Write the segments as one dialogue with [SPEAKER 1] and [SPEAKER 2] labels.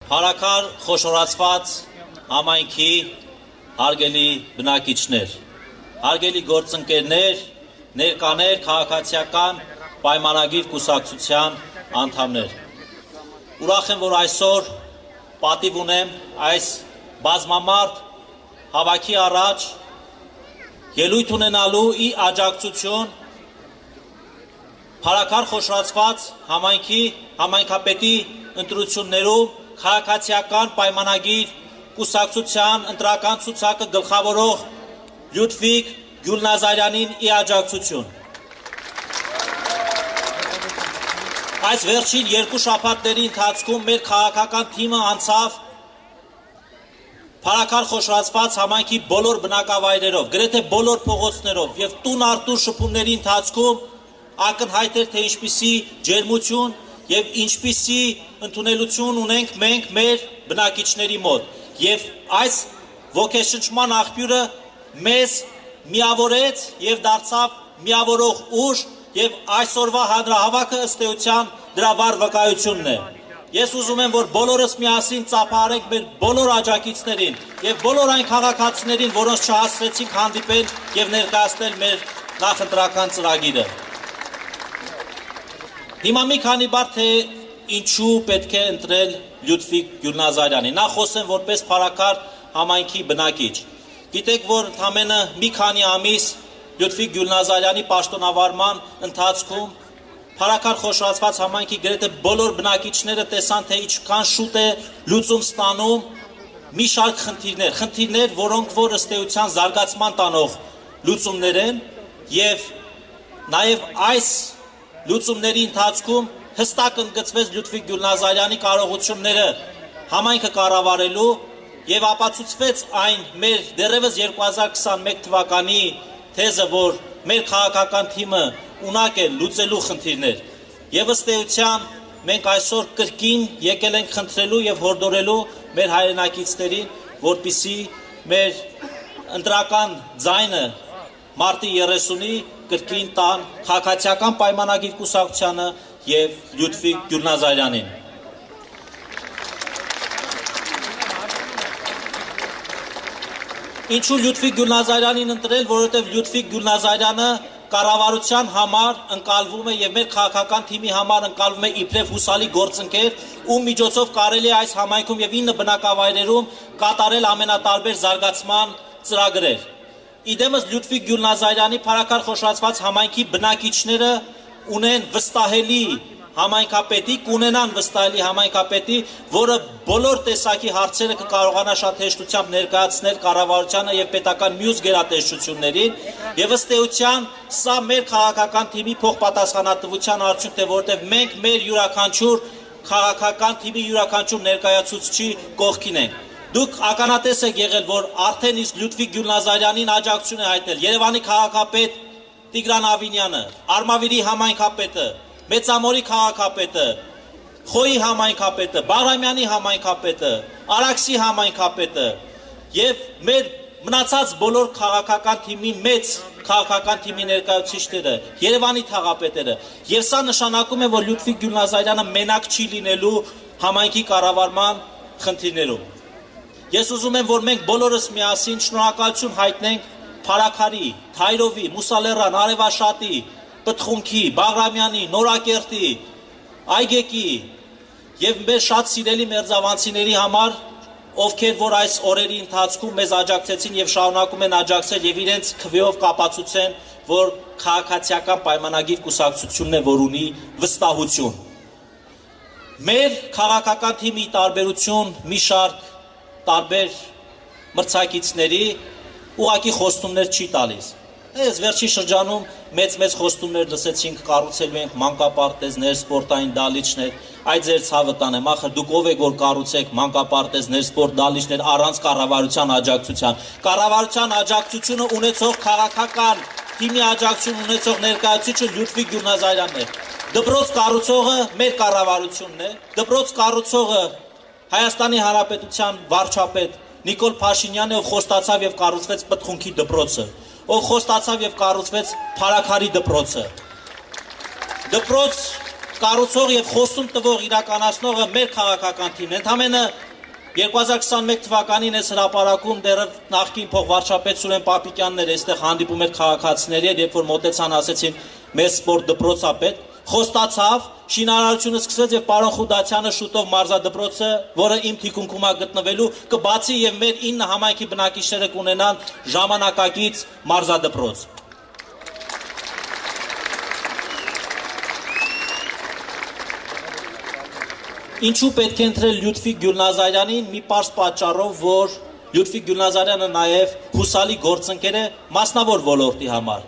[SPEAKER 1] Հարակար խոշորացված համայնքի հարգելի բնակիչներ, հարգելի գործընկերներ, ներկաներ, քաղաքացիական պայմանագիր կուսակցության անդամներ։ Ուրախ եմ, որ այսօր պատիվ ունեմ այս բազմամարդ հավաքի առաջ ելույթ ունենալու ի աջակցություն Հարակար խոշորացված համայնքի համայնքապետի ընտրություններում քաղաքացիական պայմանագիր կուսակցության ընտրական ցուցակը գլխավորող Լյուդվիգ Գյուլնազարյանին ի աջակցություն։ Այս վերջին երկու շաբաթների ընթացքում մեր քաղաքական թիմը անցավ Հարակար խոշորացված համայնքի բոլոր բնակավայրերով, գրեթե բոլոր փողոցներով եւ տուն առ տուն շփումների ընթացքում ակնհայտ էր, թե ինչպիսի ջերմություն եւ ինչպիսի ընդունելություն ունենք մենք մեր բնակիչների մոտ եւ այս ոգեշնչման աղբյուրը մեզ միավորեց եւ դարձավ միավորող ուժ եւ այսօրվա հանրահավաքը ըստ էության դրա վառ վկայությունն է։ Ես ուզում եմ, որ բոլորս միասին ծափահարենք մեր բոլոր աջակիցներին եւ բոլոր այն քաղաքացիներին, որոնց չհասցրեցինք հանդիպել եւ ներկայացնել մեր նախընտրական ծրագիրը։ Հիմա մի քանի բառ թե ինչու պետք է ընտրել Լյուդվիգ Գյուլնազարյանին։ Նախ խոսեմ որպես Հարակար համայնքի բնակիչ։ Գիտեք, որ ընդամենը մի քանի ամիս Լյուդվիգ Գյուլնազարյանի պաշտոնավարման ընթացքում Հարակար խոշորացված համայնքի գրեթե բոլոր բնակիչները տեսան, թե ինչքան շուտ է լուծում ստանում մի շարք խնդիրներ, որոնք որ ըստ էության զարգացման տանող լուծումներ են եւ նաեւ այս լուծումների ընթացքում հստակ ընդգծվեց Լյուդվիգ Գյուլնազարյանի կարողությունները համայնքը կառավարելու եւ ապացուցվեց այն մեր դեռևս 2021 թվականի թեզը, որ մեր քաղաքական թիմը ունակ է լուծելու խնդիրներ եւ ըստ էության մենք այսօր կրկին եկել ենք խնդրելու եւ հորդորելու մեր հայրենակիցներին, որպիսի մեր ընտրական ձայնը մարտի 30-ի կրկին տան քաղաքացիական պայմանագիր կուսակցությանը եւ Լյուդվիգ Գյուլնազարյանին։ Ինչու Լյուդվիգ Գյուլնազարյանին ընտրել, որովհետեւ Լյուդվիգ Գյուլնազարյանը կառավարության համար ընկալվում է եւ մեր քաղաքական թիմի համար ընկալվում է իբրև հուսալի գործընկեր, ում միջոցով կարելի է այս համայնքում եւ 9 բնակավայրերում կատարել ամենատարբեր զարգացման ծրագրեր։ Իդեմս Լյուդվիգ Գյուլնազարյանի Հարակար խոշորացված համայնքի բնակիչները ունեն վստահելի համայնքապետի, կունենան վստահելի համայնքապետի, որը բոլոր տեսակի հարցերը կկարողանա շատ հեշտությամբ ներկայացնել կառավարությանը եւ պետական մյուս գերատեսչություններին եւ ըստ էության սա մեր քաղաքական թիմի փոխպատասխանատվության արդյունքն է, որտեղ մենք մեր յուրաքանչյուր քաղաքական թիմի յուրաքանչյուր ներկայացուցչի կողքին ենք։ Դուք ականատես եք եղել, որ արդեն իսկ Լյուդվիգ Գյուլնազարյանին աջակցություն է հայտնել Երևանի քաղաքապետ Տիգրան Ավինյանը, Արմավիրի համայնքապետը, Մեծամորի քաղաքապետը, Խոյի համայնքապետը, Բաղրամյանի համայնքապետը, Արաքսի համայնքապետը եւ մեր մնացած բոլոր քաղաքական թիմի մեծ քաղաքական թիմի ներկայացուցիչները, Երևանի թաղապետերը, եւ սա նշանակում է, որ Լյուդվիգ Գյուլնազարյանը մենակ չի լինելու համայնքի կառավարման խնդիրներում։ Ես ուզում եմ, որ մենք բոլորս միասին շնորհակալություն հայտնենք Փարաքարի, Թայրովի, Մուսալեռան, Արևաշատի, Պտխունքի, Բաղրամյանի, Նորակերտի, Այգեկի եւ մեր շատ սիրելի մերձավանցիների համար, ովքեր որ այս օրերի ընթացքում մեզ աջակցեցին եւ շարունակում են աջակցել եւ իրենց քվեով կապացուցեն, որ քաղաքացիական պայմանագիր կուսակցությունն է, որ ունի վստահություն։ Մեր քաղաքական թիմի տարբերություն մի շարք տարբեր մրցակիցների ուղղակի խոստումներ չի տալիս։ Այս վերջի շրջանում մեծ խոստումներ լսեցինք, կառուցելու ենք մանկապարտեզներ, սպորտային դահլիճներ, այդ ձեր ցավը տանեմ, ախր դուք ով եք որ կառուցեք մանկապարտեզներ, սպորտ դահլիճներ առանց կառավարության աջակցության։ Կառավարության աջակցությունը ունեցող քաղաքական թիմի աջակցություն ունեցող ներկայացուցիչը Լյուդվիգ Գյուլնազարյանն է։ Դպրոց կառուցողը մեր կառավարությունն է, դպրոց կառուցողը Հայաստանի Հանրապետության վարչապետ Նիկոլ Փաշինյանն է, ով խոստացավ եւ կառուցվեց Պտխունքի դպրոցը, ով խոստացավ եւ կառուցվեց Փարաքարի դպրոցը։ Դպրոց կառուցող եւ խոսում տվող իրականացնողը մեր քաղաքական թիմն է։ Ընդամենը 2021 թվականին այս հրապարակում դեռ նախկին փոխվարչապետ Սուրեն Պապիկյանն էր այստեղ հանդիպում էր քաղաքացիների հետ, երբ որ մոտեցան ասեցին մեր սպորտ դպրոցապետ, խոստացավ, շինարարությունը սկսեց եւ պարոն Խուդացյանը շուտով մարզադպրոցը, որը իմ թիկունքում է գտնվելու, կբացի եւ մեր 9 համայնքի բնակիչները կունենան ժամանակակից մարզադպրոց։ Ինչու պետք է ընտրել Լյուդվիգ Գյուլնազարյանին մի պարզ պատճառով, որ Լյուդվիգ Գյուլնազարյանը նաև հուսալի գործընկեր է մասնավոր ոլորտի համար,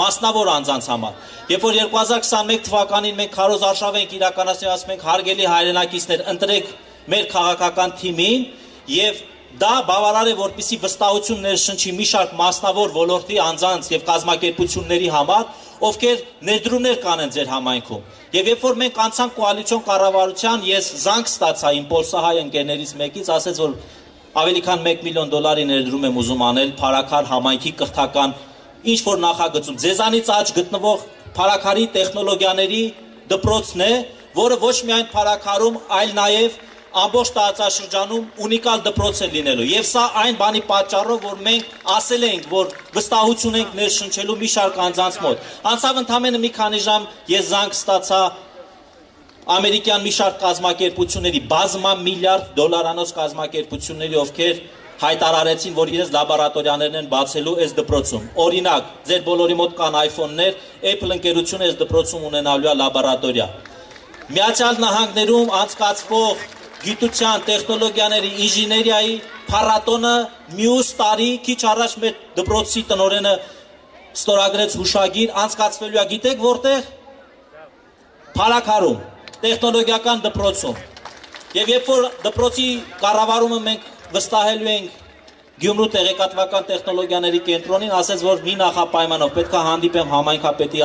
[SPEAKER 1] մասնավոր անձանց համար։ Երբ որ 2021 թվականին մենք քարոզ արշավ ենք իրականացրել, ասում ենք հարգելի հայրենակիցներ, ընտրեք մեր քաղաքական թիմին եւ դա բավարար է, որպեսզի վստահություն ներշնչի մի շարք մասնավոր ոլորտի անձանց եւ կազմակերպությունների համար, ովքեր ներդրումներ կանեն ձեր համայնքում։ Եվ երբ որ մենք անցանք կոալիցիոն կառավարության, ես զանգ ստացա իմ պոլսահայ ընկերներից մեկից, ասեց, որ ավելի քան $1 միլիոն ներդրում եմ ուզում անել Փարաքար համայնքի կրթական ինչ որ նախագծում։ Ձեզանից աջ գտնվող Փարաքարի տեխնոլոգիաների դպրոցն է, որը ոչ միայն Փարաքարում, այլ նաև ամբողջ տարածաշրջանում ունիկալ դպրոց է լինելու։ Եվ սա այն բանի պատճառով, որ մենք ասել ենք, որ վստահություն ենք ներշնչելու մի շարք անձանց մոտ։ Անցավ ընդամենը մի քանի ժամ ես զանգ ստացա ամերիկյան մի շարք կազմակերպությունների, բազմա միլիարդ դոլարանոց կազմակերպությունների, ովքեր հայտարարեցին, որ իրենց լաբորատորիաներն են բացելու այս դպրոցում։ Օրինակ, ձեր բոլորի մոտ կան iPhone-ներ, Apple ընկերությունը այս դպրոցում ունենալու է լաբորատորիա։ Միացյալ Նահանգներում անցկացվող գիտության, տեխնոլոգիաների, ինժեներիայի փառատոնը մյուս տարի քիչ առաջ մեր դպրոցի տնօրենը ստորագրեց հուշագիր, անցկացվելու է, գիտեք որտեղ? Փարաքարում, տեխնոլոգիական դպրոցում։ Եվ երբ որ դպրոցի կառավարումը մենք վստահելու ենք Գյումրու տեղեկատվական տեխնոլոգիաների կենտրոնին, ասեց, որ մի նախապայմանով պետք է հանդիպեմ համայնքապետի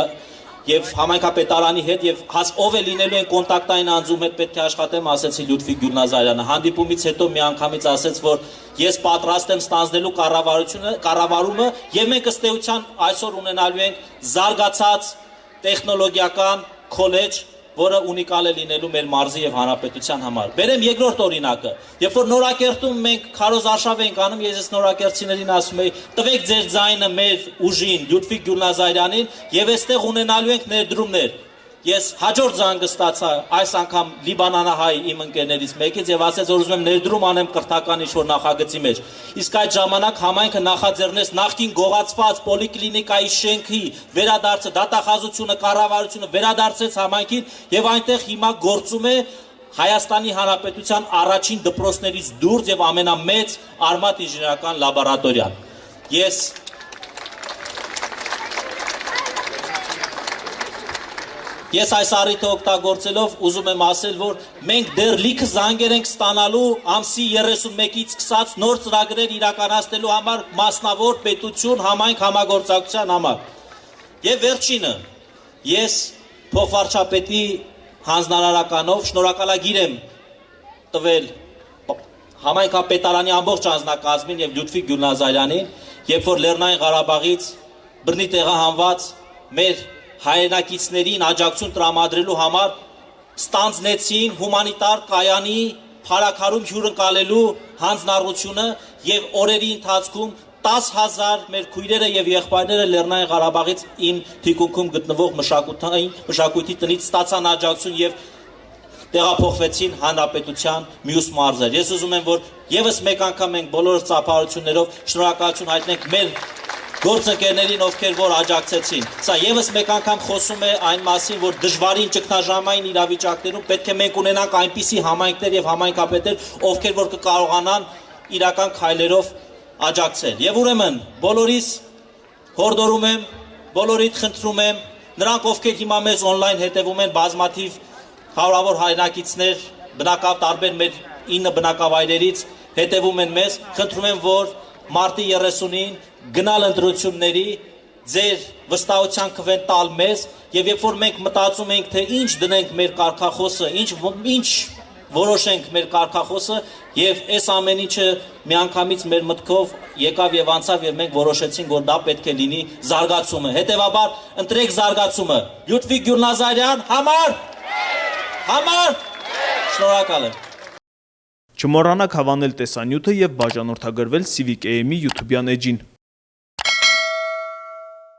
[SPEAKER 1] եւ համայնքապետարանի հետ եւ ով է լինելու են կոնտակտային անձում հետ պետք է աշխատեմ, ասեցի Լյուդվիգ Գյուլնազարյանը։ Հանդիպումից հետո միանգամից ասեց, որ ես պատրաստ եմ ստանձնելու կառավարումը եւ մենք ըստ էության այսօր ունենալու ենք զարգացած տեխնոլոգիական քոլեջ, որը ունիկալ է լինելու մեր մարզի եւ հանրապետության համար։ Բերեմ երկրորդ օրինակը։ Երբ որ Նորակերտում մենք քարոզ արշավ ենք անում, ես նորակերտցիներին ասում եի, տվեք ձեր ձայնը մեր ուժին, Լյուդվիգ Գյուլնազարյանին, եւ այստեղ ունենալու ենք ներդրումներ։ Ես հաջորդ զանգը ստացա այս անգամ լիբանանահայ իմ ընկերներից մեկից եւ ասեց, որ ուզում եմ ներդրում անեմ կրթական ինչ-որ նախագծի մեջ։ Իսկ այդ ժամանակ համայնքը նախաձեռնեց նախկին գողացված պոլիկլինիկայի շենքի վերադարձը, դատախազությունը, կառավարությունը վերադարձեց համայնքին եւ այնտեղ հիմա գործում է Հայաստանի Հանրապետության առաջին դպրոցներից դուրս եւ ամենամեծ արմատ ինժեներական լաբորատորիան։ Ես այս առիթը օգտագործելով ուզում եմ ասել, որ մենք դեռ լիքը զանգեր ենք ստանալու ամսի 31-ից սկսած նոր ծրագրեր իրականացնելու համար մասնավոր պետություն համայնք համագործակցության համար։ Եվ վերջինը, ես փոխվարչապետի հանձնարարականով շնորհակալագիր եմ տվել համայնքապետարանի ամբողջ անձնակազմին եւ Լյուդվիգ Գյուլնազարյանին, երբ որ Լեռնային Ղարաբաղից բռնի տեղահանված մեր հայրենակիցներին աջակցություն տրամադրելու համար ստանձնեցին հումանիտար կայանի Փարաքարում հյուրընկալելու հանձնառությունը եւ օրերի ընթացքում 10,000 մեր քույրերը եւ եղբայրները Լեռնային Ղարաբաղից իմ թիկունքում գտնվող մշակույթի տնից ստացան աջակցություն եւ տեղափոխվեցին հանրապետության մյուս մարզեր։ Ես ուզում եմ, որ եւս մեկ անգամ մենք բոլորս ծափահարություններով շնորհակալություն հայտնենք մեր գործընկերներին, ովքեր որ աջակցեցին։ Սա եւս մեկ անգամ խոսում է այն մասին, որ դժվարին ճգնաժամային իրավիճակներում պետք է մենք ունենանք այնպիսի համայնքներ եւ համայնքապետեր, ովքեր որ կկարողանան իրական քայլերով աջակցել։ Եվ ուրեմն բոլորիս հորդորում եմ, բոլորիդ խնդրում եմ, նրանք ովքեր հիմա մեզ on-line հետևում են, բազմաթիվ հարյուրավոր հայրենակիցներ, բնակավ տարբեր մեր 9 բնակավայրերից հետևում են մեզ, խնդրում եմ, որ մարտի 30-ին գնալ ընտրությունների, ձեր վստահության քվեն տալ մեզ, եւ երբ որ մենք մտածում ենք, թե ինչ դնենք մեր կարգախոսը, ինչ որոշենք մեր կարգախոսը, եւ այս ամեն ինչը միանգամից մեր մտքով եկավ եւ անցավ եւ մենք որոշեցինք, որ դա պետք է լինի զարգացումը։ Հետեւաբար ընտրեք զարգացումը։ Լյուդվիգ Գյուլնազարյան համար Համար։ Շնորհակալ եմ։
[SPEAKER 2] Չմոռանաք հավանել տեսանյութը և բաժանորդագրվել Civic AM-ի YouTube-յան էջին։